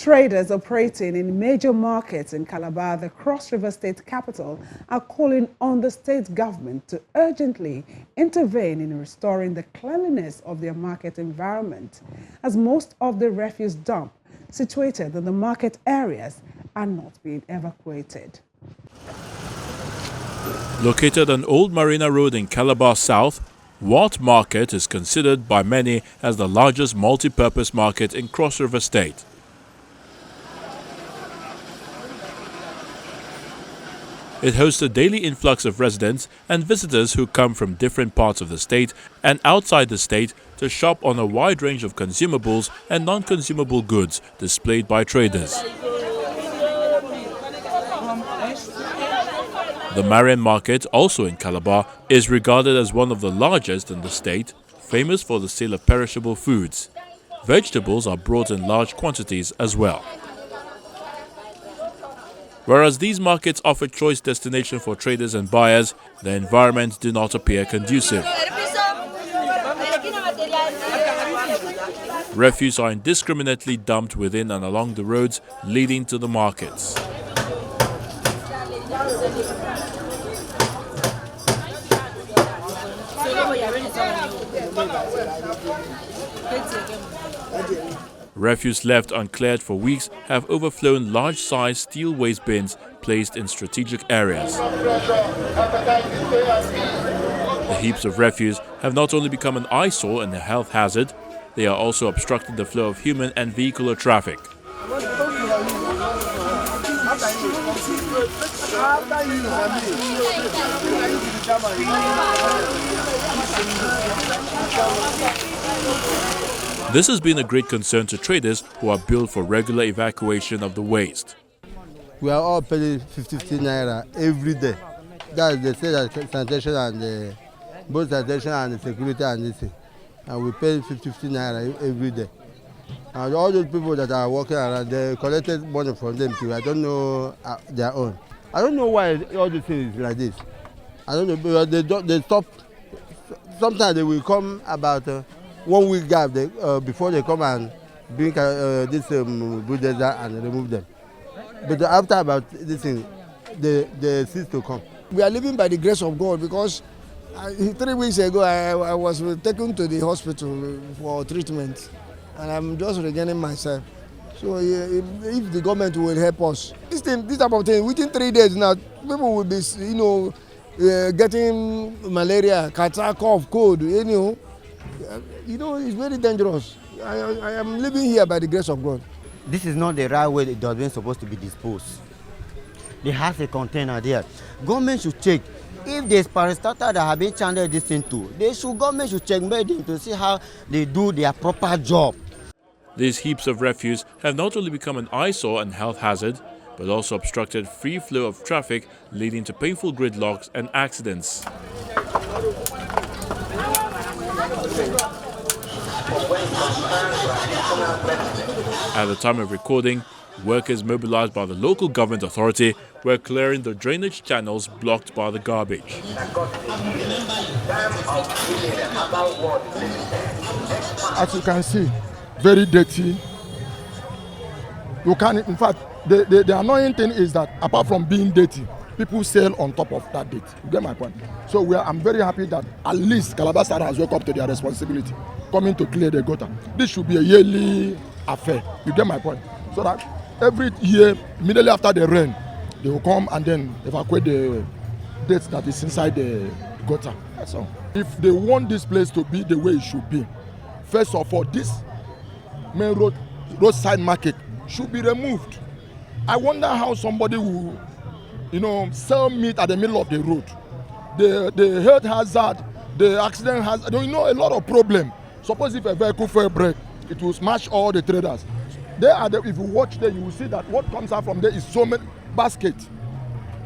Traders operating in major markets in Calabar, the Cross River State capital, are calling on the state government to urgently intervene in restoring the cleanliness of their market environment, as most of the refuse dump situated in the market areas are not being evacuated. Located on Old Marina Road in Calabar South, Wart Market is considered by many as the largest multi-purpose market in Cross River State. It hosts a daily influx of residents and visitors who come from different parts of the state and outside the state to shop on a wide range of consumables and non-consumable goods displayed by traders. The Marian market, also in Calabar, is regarded as one of the largest in the state, famous for the sale of perishable foods. Vegetables are brought in large quantities as well. Whereas these markets offer choice destination for traders and buyers, the environments do not appear conducive. Refuse are indiscriminately dumped within and along the roads leading to the markets. Refuse left uncleared for weeks have overflown large-sized steel waste bins placed in strategic areas. The heaps of refuse have not only become an eyesore and a health hazard, they are also obstructing the flow of human and vehicular traffic. This has been a great concern to traders who are billed for regular evacuation of the waste. We are all paying 50 naira every day. That's the sanitation and both sanitation and the security and this thing. And we pay 50 naira every day. And all those people that are working around, they collected money from them too. I don't know their own. I don't know why all this thing is like this. I don't know, because they stop. Sometimes they will come about 1 week gap before they come and bring this bulldozer and remove them. But after about this thing, they cease to come. We are living by the grace of God, because 3 weeks ago I was taken to the hospital for treatment, and I'm just regaining myself. So if the government will help us, this type of thing, within 3 days now, people will be, getting malaria, catarrh, cough, cold, it's very dangerous. I am living here by the grace of God. This is not the right way the dustbin is supposed to be disposed. They have a container there. Government should check. If there's parastatal that have been channeled this into, government should check them to see how they do their proper job. These heaps of refuse have not only become an eyesore and health hazard, but also obstructed free flow of traffic, leading to painful gridlocks and accidents. At the time of recording, workers mobilized by the local government authority were clearing the drainage channels blocked by the garbage. As you can see, very dirty. You can, in fact, the annoying thing is that apart from being dirty, people sail on top of that date. You get my point? So I'm very happy that at least Calabar State has woke up to their responsibility, coming to clear the gutter. This should be a yearly affair. You get my point? So that every year, immediately after the rain, they will come and then evacuate the dirt that is inside the gutter. That's all. If they want this place to be the way it should be, first of all, this main roadside market should be removed. I wonder how somebody will, sell meat at the middle of the road. The health hazard, the accident hazard, a lot of problem. Suppose if a vehicle fail break, it will smash all the traders. If you watch there, you will see that what comes out from there is so many baskets.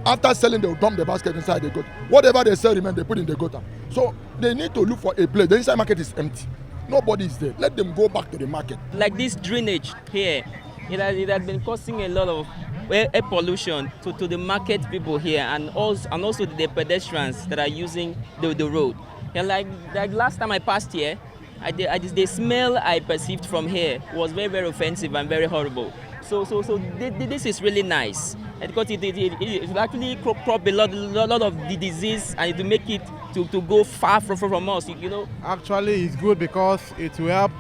After selling, they will dump the basket inside the gutter. Whatever they sell, they put in the gutter. So they need to look for a place. The inside market is empty. Nobody is there. Let them go back to the market. Like this drainage here, it has been causing a lot of air pollution to the market people here, and also the pedestrians that are using the road. And like last time I passed here, the smell I perceived from here was very, very offensive and very horrible. This is really nice because it actually crop a lot of the disease and it will make it to go far from us, you know. Actually, it's good because it will help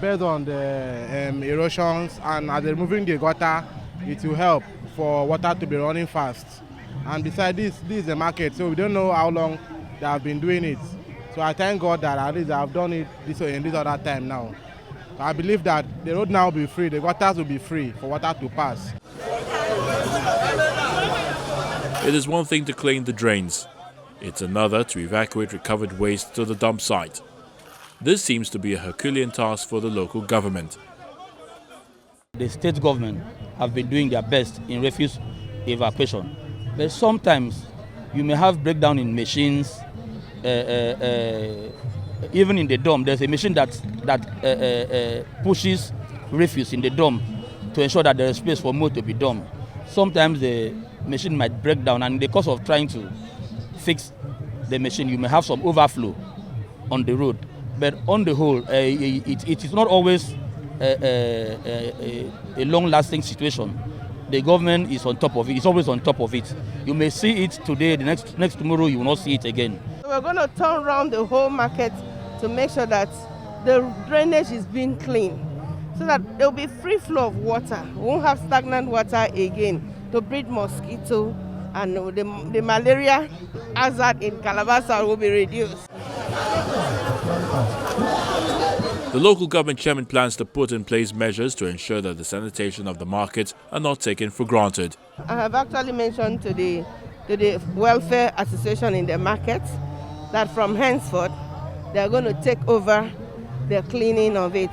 based on the erosions, and as removing the gutter, it will help for water to be running fast. And besides this is a market, so we don't know how long they have been doing it. So I thank God that at least they have done it in this other time now. So I believe that the road now will be free, the gutters will be free for water to pass. It is one thing to clean the drains. It's another to evacuate recovered waste to the dump site. This seems to be a Herculean task for the local government. The state government have been doing their best in refuse evacuation, but sometimes you may have breakdown in machines. Even in the dome, there's a machine that pushes refuse in the dome to ensure that there is space for more to be dumped. Sometimes the machine might break down, and in the course of trying to fix the machine, you may have some overflow on the road. But on the whole, it is not always a long-lasting situation. The government is on top of it. It's always on top of it. You may see it today, the next tomorrow you will not see it again. We're going to turn around the whole market to make sure that the drainage is being cleaned, so that there will be free flow of water. We won't have stagnant water again to breed mosquito, and the malaria hazard in Calabar will be reduced. The local government chairman plans to put in place measures to ensure that the sanitation of the markets are not taken for granted. I have actually mentioned to the welfare association in the market that from henceforth they are going to take over the cleaning of it.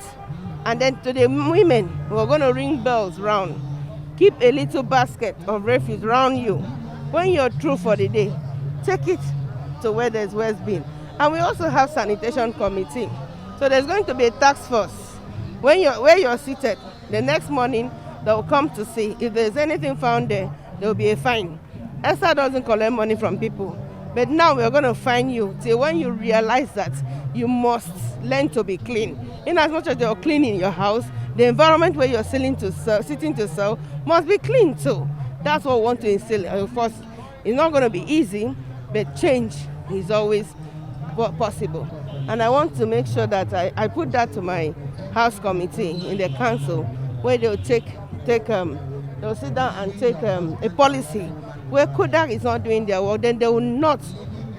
And then to the women, we're going to ring bells round. Keep a little basket of refuse around you. When you're through for the day, take it to where there's waste bin. And we also have sanitation committee. So there's going to be a task force. Where you're seated, the next morning they'll come to see if there's anything found there will be a fine. ESA doesn't collect money from people, but now we're going to fine you till when you realize that you must learn to be clean. In as much as you're cleaning your house, the environment where you're sitting to sell must be clean too. That's what we want to instill. Of course, it's not going to be easy, but change is always possible. And I want to make sure that I put that to my house committee in the council, where they'll they'll sit down and take a policy where Kodak is not doing their work, then they will not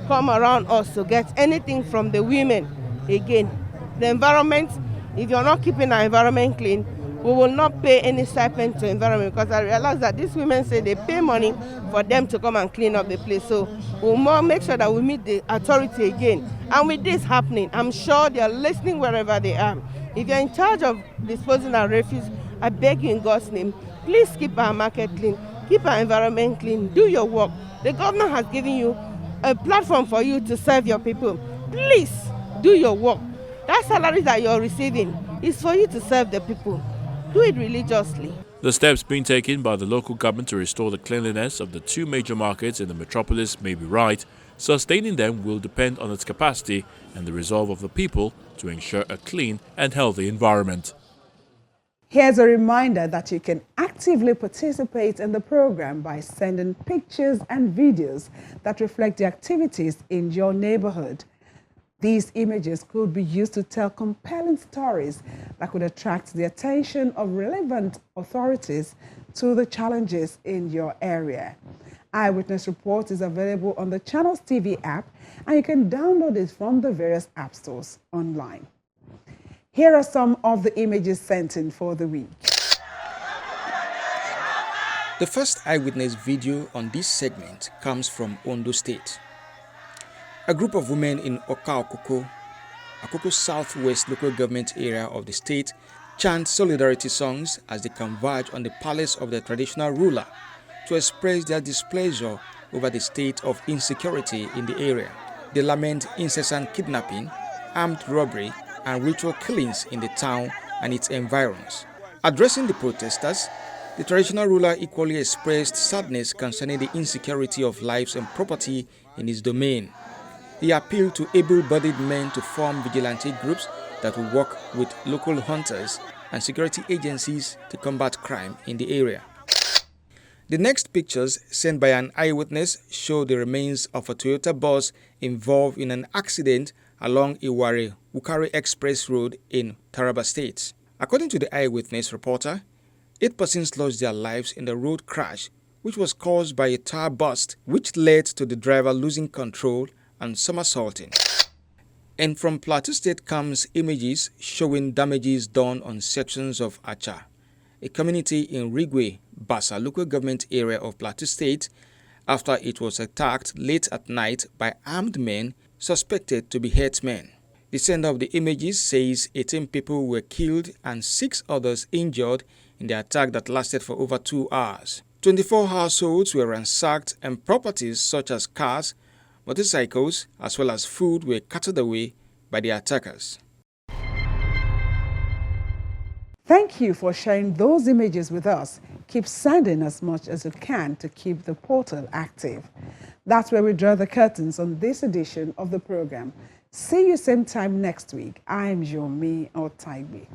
come around us to get anything from the women again. The environment, if you're not keeping our environment clean, we will not pay any stipend to environment, because I realize that these women say they pay money for them to come and clean up the place. So we'll more make sure that we meet the authority again. And with this happening, I'm sure they are listening wherever they are. If you're in charge of disposing our refuse, I beg you in God's name, please keep our market clean, keep our environment clean, do your work. The government has given you a platform for you to serve your people. Please do your work. That salary that you're receiving is for you to serve the people. Do it religiously. The steps being taken by the local government to restore the cleanliness of the two major markets in the metropolis may be right. Sustaining them will depend on its capacity and the resolve of the people to ensure a clean and healthy environment. Here's a reminder that you can actively participate in the program by sending pictures and videos that reflect the activities in your neighborhood. These images could be used to tell compelling stories that could attract the attention of relevant authorities to the challenges in your area. Eyewitness Report is available on the Channels TV app, and you can download it from the various app stores online. Here are some of the images sent in for the week. The first eyewitness video on this segment comes from Ondo State. A group of women in Okoko Southwest local government area of the state, chant solidarity songs as they converge on the palace of the traditional ruler to express their displeasure over the state of insecurity in the area. They lament incessant kidnapping, armed robbery, and ritual killings in the town and its environs. Addressing the protesters, the traditional ruler equally expressed sadness concerning the insecurity of lives and property in his domain. He appealed to able-bodied men to form vigilante groups that will work with local hunters and security agencies to combat crime in the area. The next pictures sent by an eyewitness show the remains of a Toyota bus involved in an accident along Iware-Wukari Express Road in Taraba State. According to the eyewitness reporter, 8 persons lost their lives in the road crash, which was caused by a tire burst, which led to the driver losing control and somersaulting. And from Plateau State comes images showing damages done on sections of Acha, a community in Rigwe, Basa local government area of Plateau State, after it was attacked late at night by armed men suspected to be herdsmen. The sender of the images says 18 people were killed and 6 others injured in the attack that lasted for over 2 hours. 24 households were ransacked and properties such as cars, motorcycles, as well as food were carted away by the attackers. Thank you for sharing those images with us. Keep sending as much as you can to keep the portal active. That's where we draw the curtains on this edition of the program. See you same time next week. I'm Yomi Otaibi.